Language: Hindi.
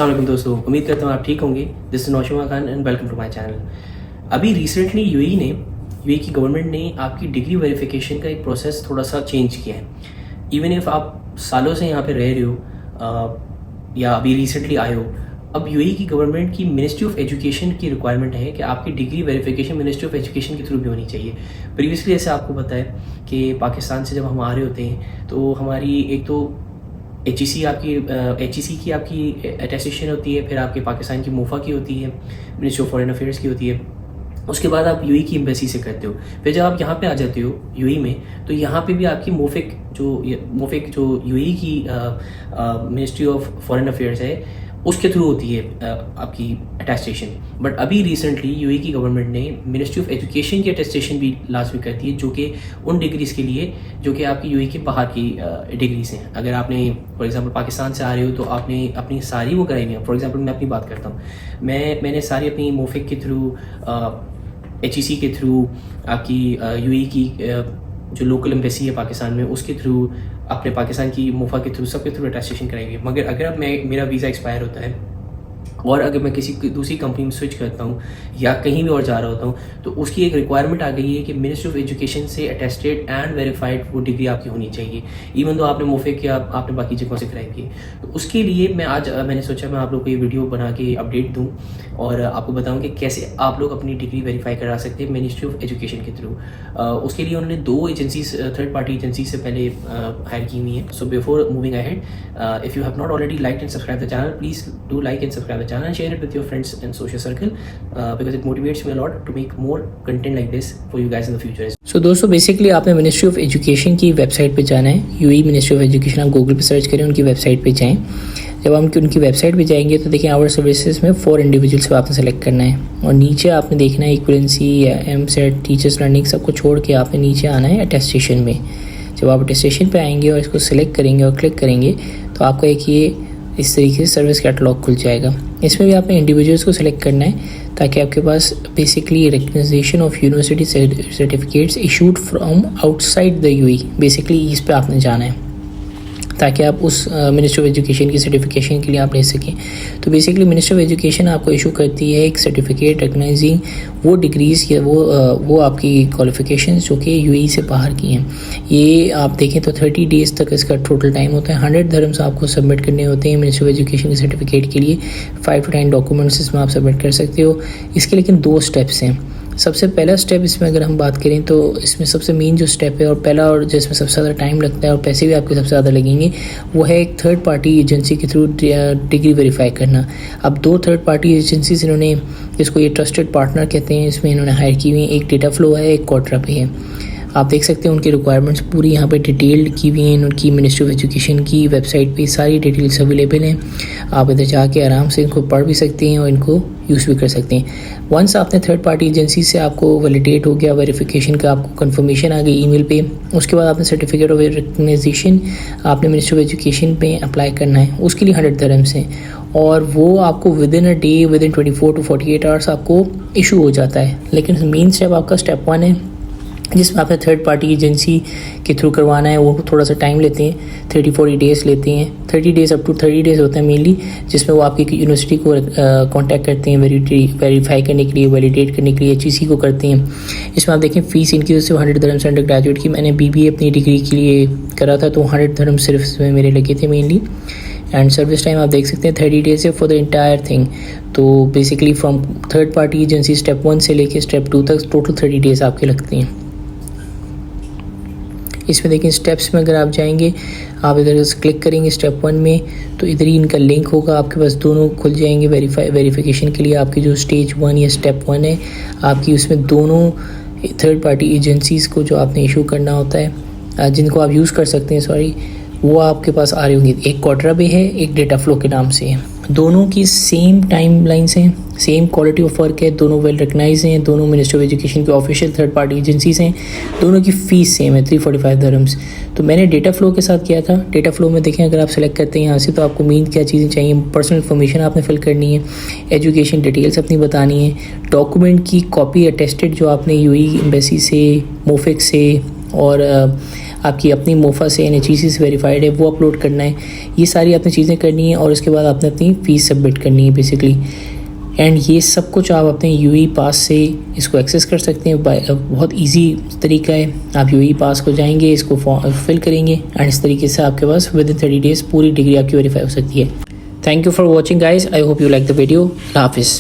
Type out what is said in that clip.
अस्सलाम दोस्तों, उम्मीद करता हूँ आप ठीक होंगे। This is Naushma Khan and welcome to my channel. अभी रिसेंटली यूएई की गवर्नमेंट ने आपकी डिग्री वेरिफिकेशन का एक प्रोसेस थोड़ा सा चेंज किया है। इवन इफ आप सालों से यहाँ पे रह रहे हो या अभी रिसेंटली आए हो, अब यूएई की गवर्नमेंट की मिनिस्ट्री ऑफ एजुकेशन की रिक्वायरमेंट है कि आपकी degree verification ministry of education के थ्रू भी होनी चाहिए। प्रीवियसली ऐसे आपको पता है कि पाकिस्तान से जब हम आ रहे होते हैं तो हमारी एक तो एचईसी की आपकी अटेस्टेशन होती है, फिर आपके पाकिस्तान की मोफा की होती है, मिनिस्ट्री ऑफ फॉरेन अफेयर्स की होती है। उसके बाद आप यूएई की एम्बेसी से करते हो। फिर जब आप यहाँ पे आ जाते हो यूएई में, तो यहाँ पे भी आपकी मोफिक जो यूएई की मिनिस्ट्री ऑफ फॉरेन अफेयर्स है उसके थ्रू होती है आपकी अटेस्टेशन। बट अभी रिसेंटली यूएई की गवर्नमेंट ने मिनिस्ट्री ऑफ एजुकेशन की अटेस्टेशन भी लाजमी कर दी है, जो कि उन डिग्रीज़ के लिए जो कि आपकी यूएई के बाहर की डिग्रीज़ हैं। अगर आपने फॉर एग्जांपल पाकिस्तान से आ रहे हो तो आपने अपनी सारी वो कराई है। फॉर एग्जांपल मैं अपनी बात करता हूँ, मैंने सारी अपनी मोफिक के थ्रू, एचईसी के थ्रू, आपकी यूएई की जो लोकल एम्बेसी है पाकिस्तान में उसके थ्रू, अपने पाकिस्तान की मोफा के थ्रू, सबके थ्रू अटेस्टेशन कराई हुई है। मगर अगर अब मेरा वीज़ा एक्सपायर होता है और अगर मैं किसी दूसरी कंपनी में स्विच करता हूँ या कहीं भी और जा रहा होता हूँ, तो उसकी एक रिक्वायरमेंट आ गई है कि मिनिस्ट्री ऑफ एजुकेशन से अटेस्टेड एंड वेरीफाइड वो डिग्री आपकी होनी चाहिए, इवन दो आपने मोफिक या आपने बाकी जगहों से कराई की। तो उसके लिए मैंने सोचा मैं आप लोग को ये वीडियो बना के अपडेट दूँ और आपको बताऊँ कि कैसे आप लोग अपनी डिग्री वेरीफाई करा सकते हैं मिनिस्ट्री ऑफ एजुकेशन के थ्रू। उसके लिए उन्होंने 2 एजेंसीज, थर्ड पार्टी एजेंसी से पहले हायर की हुई है। So before moving ahead, if you have not already like and subscribe the channel, please do like and subscribe the channel and share it with your friends and social circle because it motivates me a lot to make more content like this for you guys in the future. So दोस्तों, बेसिकली आपने मिनिस्ट्री ऑफ एजुकेशन की वेबसाइट पे जाना है। यूएई मिनिस्ट्री ऑफ एजुकेशन, आप गूगल पे सर्च करें, उनकी वेबसाइट पे जाएं। जब हम उनकी वेबसाइट पे जाएंगे तो देखिए आवर सर्विसेज में 4 इंडिविजुअल्स को आपने सेलेक्ट करना है और नीचे आपने देखना है इक्वलेंसी या एमसेट, टीचर्स लर्निंग, सबको छोड़ के आपने नीचे आना है अटेस्टेशन में। जब आप अटेस्टेशन पे आएंगे और इसको सिलेक्ट करेंगे और क्लिक करेंगे तो आपका एक ये इस तरीके से सर्विस कैटलॉग खुल जाएगा। इसमें भी आपने इंडिविजुअल्स को सिलेक्ट करना है ताकि आपके पास basically recognization of university certificates issued from outside the UAE, basically इस पे आपने जाना है ताकि आप उस मिनिस्ट्री ऑफ एजुकेशन की सर्टिफिकेशन के लिए आप ले सकें। तो बेसिकली मिनिस्ट्री ऑफ एजुकेशन आपको इशू करती है एक सर्टिफिकेट रिकग्नाइजिंग वो डिग्रीज़ या वो आपकी क्वालिफिकेशंस जो कि यूएई से बाहर की हैं। ये आप देखें तो 30 डेज़ तक इसका टोटल टाइम होता है। 100 dirhams आपको सबमिट करने होते हैं मिनिस्ट्री ऑफ एजुकेशन के सर्टिफिकेट के लिए। 5 to 10 डॉक्यूमेंट्स इसमें आप सबमिट कर सकते हो। इसके लेकिन 2 स्टेप्स हैं। सबसे पहला स्टेप इसमें अगर हम बात करें तो इसमें सबसे मेन जो स्टेप है और पहला और जिसमें सबसे ज़्यादा टाइम लगता है और पैसे भी आपके सबसे ज़्यादा लगेंगे, वो है एक थर्ड पार्टी एजेंसी के थ्रू डिग्री वेरीफाई करना। अब 2 थर्ड पार्टी एजेंसीज इन्होंने, इसको ये ट्रस्टेड पार्टनर कहते हैं, इसमें इन्होंने हायर की हुई है। एक डेटा फ्लो है, एक क्वाड्रा पे है। आप देख सकते हैं उनकी रिक्वायरमेंट्स पूरी यहाँ पे डिटेल्ड की हुई हैं। उनकी मिनिस्ट्री ऑफ एजुकेशन की वेबसाइट पे सारी डिटेल्स अवेलेबल हैं। आप इधर जाके आराम से इनको पढ़ भी सकते हैं और इनको यूज़ भी कर सकते हैं। वंस आपने थर्ड पार्टी एजेंसी से आपको वैलिडेट हो गया वेरिफिकेशन का, आपको कंफर्मेशन आ गई ईमेल पे, उसके बाद आपने सर्टिफिकेट ऑफ रिकग्नाइजेशन आपने मिनिस्ट्री ऑफ एजुकेशन पे अप्लाई करना है। उसके लिए 100 dirhams हैं और वो आपको within a day, within 24 to 48 hours आपको इशू हो जाता है। लेकिन मेन स्टेप आपका स्टेप 1 है जिसमें आपने थर्ड पार्टी एजेंसी के थ्रू करवाना है। वो थोड़ा सा टाइम लेते हैं, 30-40 डेज़ लेते हैं। 30 डेज़ अप टू 30 डेज़ होता है मेनली, जिसमें वो आपकी यूनिवर्सिटी को कांटेक्ट करते हैं वेरीफाई करने के लिए, वैलिडेट करने के लिए एचईसी को करते हैं। इसमें आप देखें फ़ीस इनकी सिर्फ 100 dirhams अंडर ग्रेजुएट की। मैंने बीबीए अपनी डिग्री के लिए करा था तो 100 dirhams सिर्फ इसमें मेरे लगे थे मेनली। एंड सर्विस टाइम आप देख सकते हैं 30 डेज़ है फॉर द इंटायर थिंग। तो basically from third party agency step 1 से लेके स्टेप 2 तक टोटल 30 डेज़ आपके लगते हैं। इसमें देखिए स्टेप्स में अगर आप जाएंगे, आप इधर क्लिक करेंगे स्टेप 1 में तो इधर ही इनका लिंक होगा, आपके पास दोनों खुल जाएंगे वेरिफिकेशन के लिए। आपकी जो स्टेज 1 या स्टेप 1 है आपकी, उसमें दोनों थर्ड पार्टी एजेंसीज़ को जो आपने इशू करना होता है, जिनको आप यूज़ कर सकते हैं, वो आपके पास आ रही होंगी। एक क्वाड्रा पे है, एक डेटा फ्लो के नाम से है। दोनों की सेम टाइम लाइन्स हैं, सेम क्वालिटी ऑफ वर्क है, दोनों वेल रिकग्नाइज हैं, दोनों मिनिस्ट्री ऑफ एजुकेशन के ऑफिशियल थर्ड पार्टी एजेंसीज हैं। दोनों की फ़ीस सेम है, 345 dirhams। तो मैंने डेटा फ्लो के साथ किया था। डेटा फ्लो में देखें, अगर आप सेलेक्ट करते हैं यहाँ से तो आपको मेन क्या चीज़ें चाहिए, पर्सनल इन्फॉर्मेशन आपने फिल करनी है, एजुकेशन डिटेल्स अपनी बतानी है, डॉक्यूमेंट की कॉपी अटेस्टेड जो आपने यूएई एम्बेसी से, मोफिक से और आपकी अपनी मोफा से NHEC से वेरीफाइड है वो अपलोड करना है। ये सारी आपने चीज़ें करनी है और उसके बाद आपने अपनी फ़ीस सबमिट करनी है बेसिकली। एंड ये सब कुछ आप अपने UAE पास से इसको एक्सेस कर सकते हैं। बहुत इजी तरीका है। आप UAE पास को जाएंगे, इसको फिल करेंगे एंड इस तरीके से आपके पास विद इन 30 डेज़ पूरी डिग्री आपकी वेरीफाई हो सकती है। Thank you for watching guys. I hope you like the video. हाफिज़।